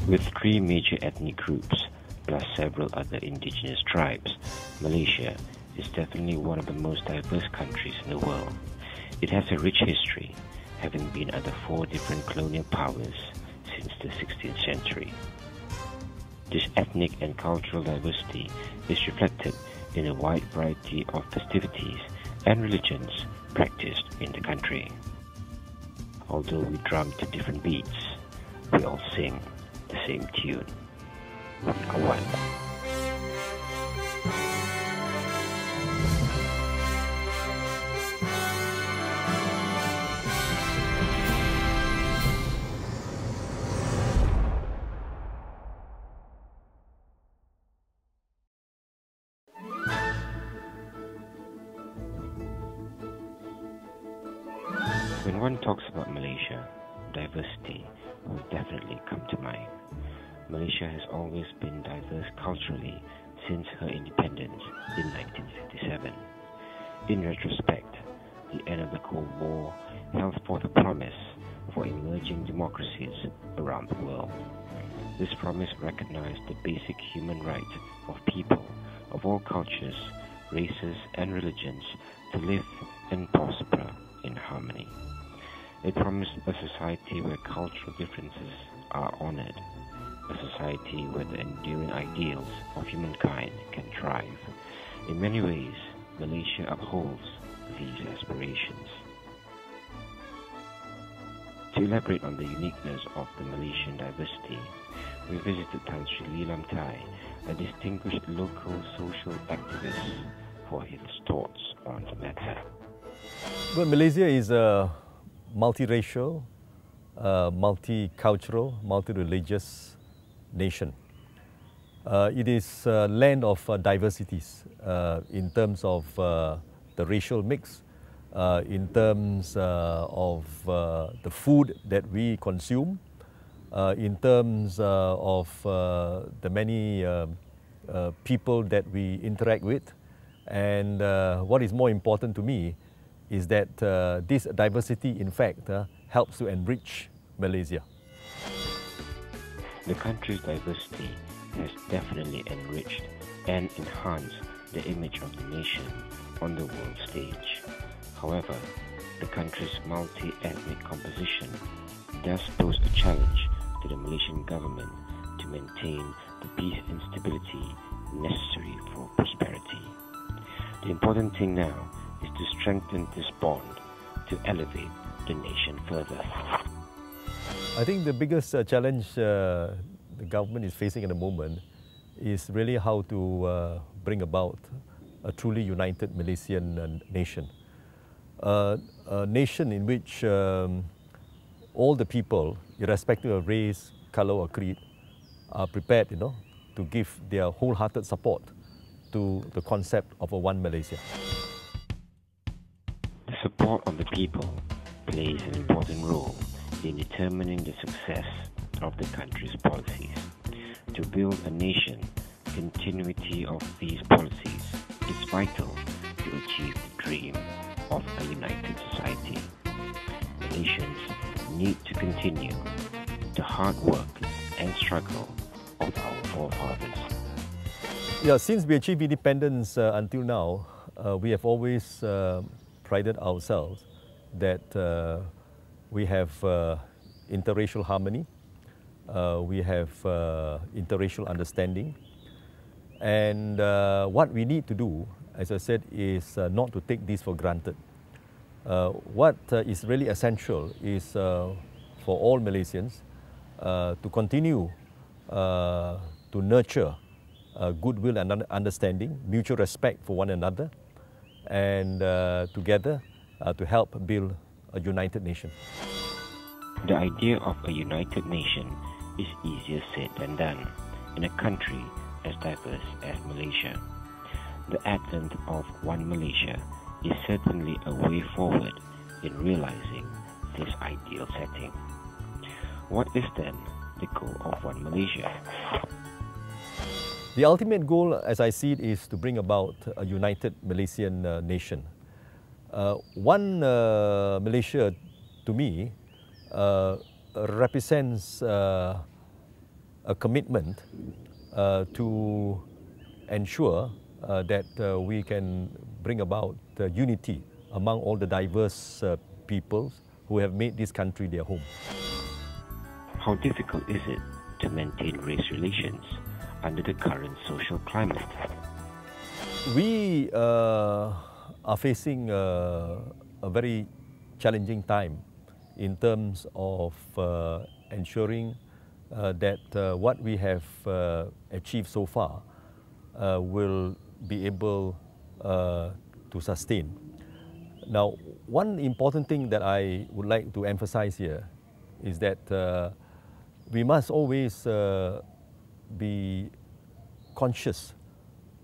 With three major ethnic groups, plus several other indigenous tribes, Malaysia is definitely one of the most diverse countries in the world. It has a rich history, having been under 4 different colonial powers since the 16th century. This ethnic and cultural diversity is reflected in a wide variety of festivities and religions practiced in the country. Although we drum to different beats, we all sing the same tune. WAO. When one talks about Malaysia, diversity will definitely come to mind. Malaysia has always been diverse culturally since her independence in 1957. In retrospect, the end of the Cold War held forth a promise for emerging democracies around the world. This promise recognized the basic human right of people of all cultures, races, and religions to live and prosper in harmony. It promised a society where cultural differences are honored, a society where the enduring ideals of humankind can thrive. In many ways, Malaysia upholds these aspirations. To elaborate on the uniqueness of the Malaysian diversity, we visited Tan Sri Lee Lam Thai, a distinguished local social activist, for his thoughts on the matter. Well, Malaysia is a multiracial, multicultural, multi-religious nation. It is a land of diversities in terms of the racial mix, in terms of the food that we consume, in terms of the many people that we interact with, and what is more important to me is that this diversity, in fact, helps to enrich Malaysia. The country's diversity has definitely enriched and enhanced the image of the nation on the world stage. However, the country's multi-ethnic composition does pose a challenge to the Malaysian government to maintain the peace and stability necessary for prosperity. The important thing now is to strengthen this bond to elevate the nation further. I think the biggest challenge the government is facing at the moment is really how to bring about a truly united Malaysian nation. A nation in which all the people, irrespective of race, color or creed, are prepared, to give their wholehearted support to the concept of a one Malaysia. The support of the people plays an important role in determining the success of the country's policies. To build a nation, continuity of these policies is vital to achieve the dream of a united society. Malaysians need to continue the hard work and struggle of our forefathers. Yeah, since we achieved independence until now, we have always prided ourselves that we have interracial harmony, we have interracial understanding, and what we need to do, as I said, is not to take this for granted. What is really essential is for all Malaysians to continue to nurture goodwill and understanding, mutual respect for one another, and together to help build a united nation. The idea of a united nation is easier said than done in a country as diverse as Malaysia. The advent of one Malaysia is certainly a way forward in realizing this ideal setting. What is then the goal of one Malaysia? The ultimate goal, as I see it, is to bring about a united Malaysian nation. One Malaysia, to me, represents a a commitment to ensure that we can bring about unity among all the diverse peoples who have made this country their home. How difficult is it to maintain race relations under the current social climate? We are facing a very challenging time in terms of ensuring that what we have achieved so far will be able to sustain. Now, one important thing that I would like to emphasize here is that we must always be conscious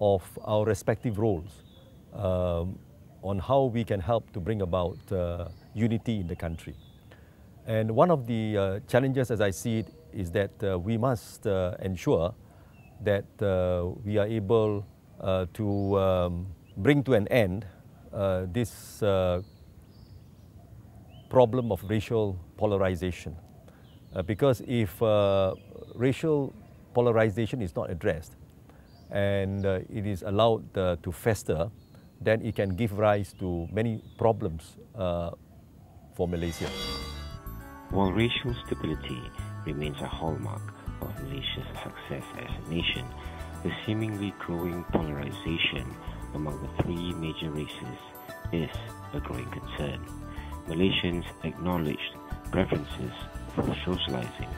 of our respective roles on how we can help to bring about unity in the country. And one of the challenges, as I see it, is that we must ensure that we are able to bring to an end this problem of racial polarization. Because if racial polarization is not addressed and it is allowed to fester, then it can give rise to many problems for Malaysia. While racial stability remains a hallmark of Malaysia's success as a nation, the seemingly growing polarization among the three major races is a growing concern. Malaysians acknowledged preferences for socializing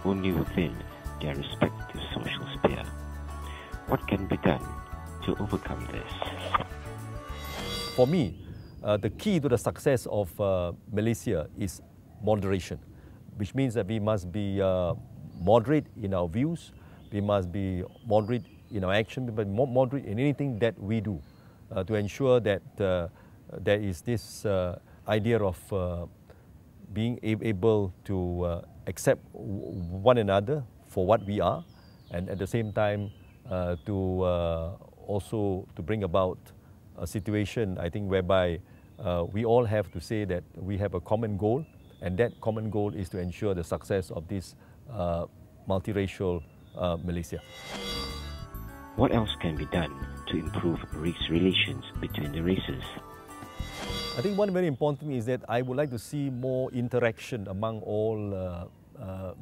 only within their respective social sphere. What can be done to overcome this? For me, the key to the success of Malaysia is moderation, which means that we must be moderate in our views, we must be moderate in our action, but moderate in anything that we do to ensure that there is this idea of being able to accept one another for what we are, and at the same time to also to bring about a situation, I think, whereby we all have to say that we have a common goal, and that common goal is to ensure the success of this multiracial Malaysia. What else can be done to improve race relations between the races? I think one very important thing is that I would like to see more interaction among all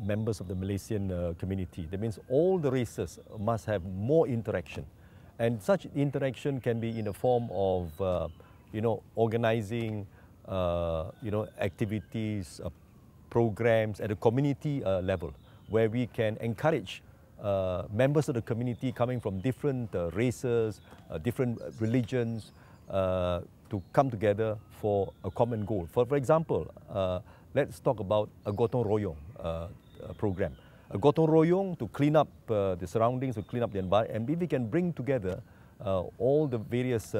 members of the Malaysian community. That means all the races must have more interaction. And such interaction can be in the form of, organizing, activities, programs at a community level, where we can encourage members of the community coming from different races, different religions, to come together for a common goal. For example, let's talk about a gotong royong program. A gotong royong to clean up the surroundings, to clean up the environment, and if we can bring together all the various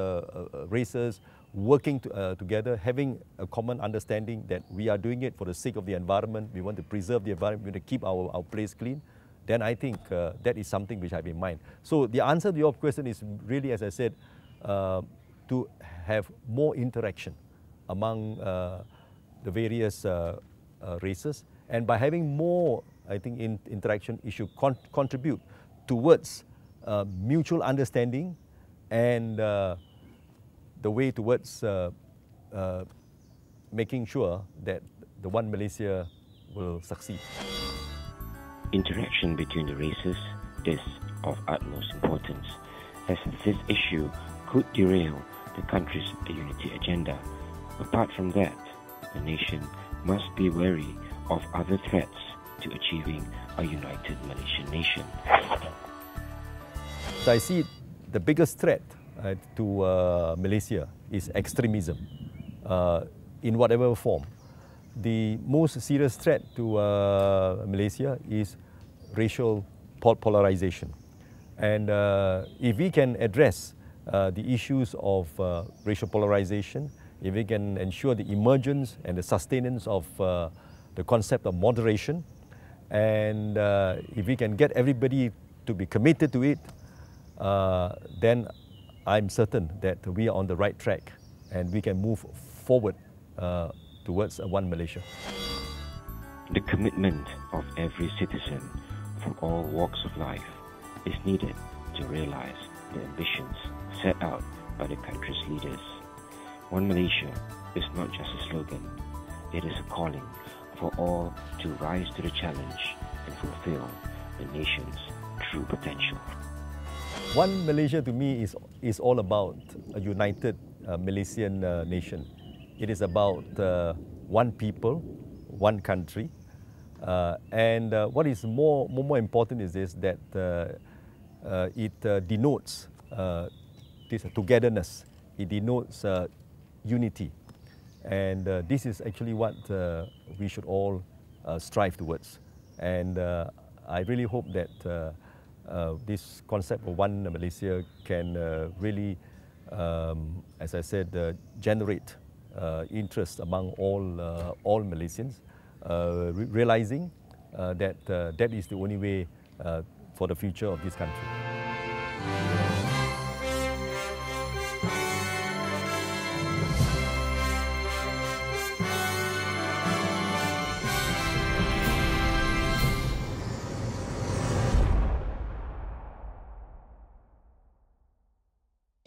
races working together, having a common understanding that we are doing it for the sake of the environment, we want to preserve the environment, we want to keep our place clean, then I think that is something which I have in mind. So the answer to your question is really, as I said, to have more interaction among the various races, and by having more, I think, interaction, it should contribute towards mutual understanding and the way towards making sure that the one Malaysia will succeed. Interaction between the races is of utmost importance, as this issue could derail the country's unity agenda. Apart from that, the nation must be wary of other threats to achieving a united Malaysian nation. So I see the biggest threat to Malaysia is extremism in whatever form. The most serious threat to Malaysia is racial polarization. And if we can address the issues of racial polarization, if we can ensure the emergence and the sustenance of the concept of moderation, and if we can get everybody to be committed to it, then I'm certain that we are on the right track and we can move forward towards one Malaysia. The commitment of every citizen from all walks of life is needed to realize the ambitions set out by the country's leaders. One Malaysia is not just a slogan, it is a calling for all to rise to the challenge and fulfill the nation's true potential. One Malaysia to me is all about a united Malaysian nation. It is about one people, one country, and what is more important is this, that it denotes this togetherness, it denotes unity, and this is actually what we should all strive towards. And I really hope that this concept of one Malaysia can really, as I said, generate interest among all Malaysians, realizing that that is the only way for the future of this country.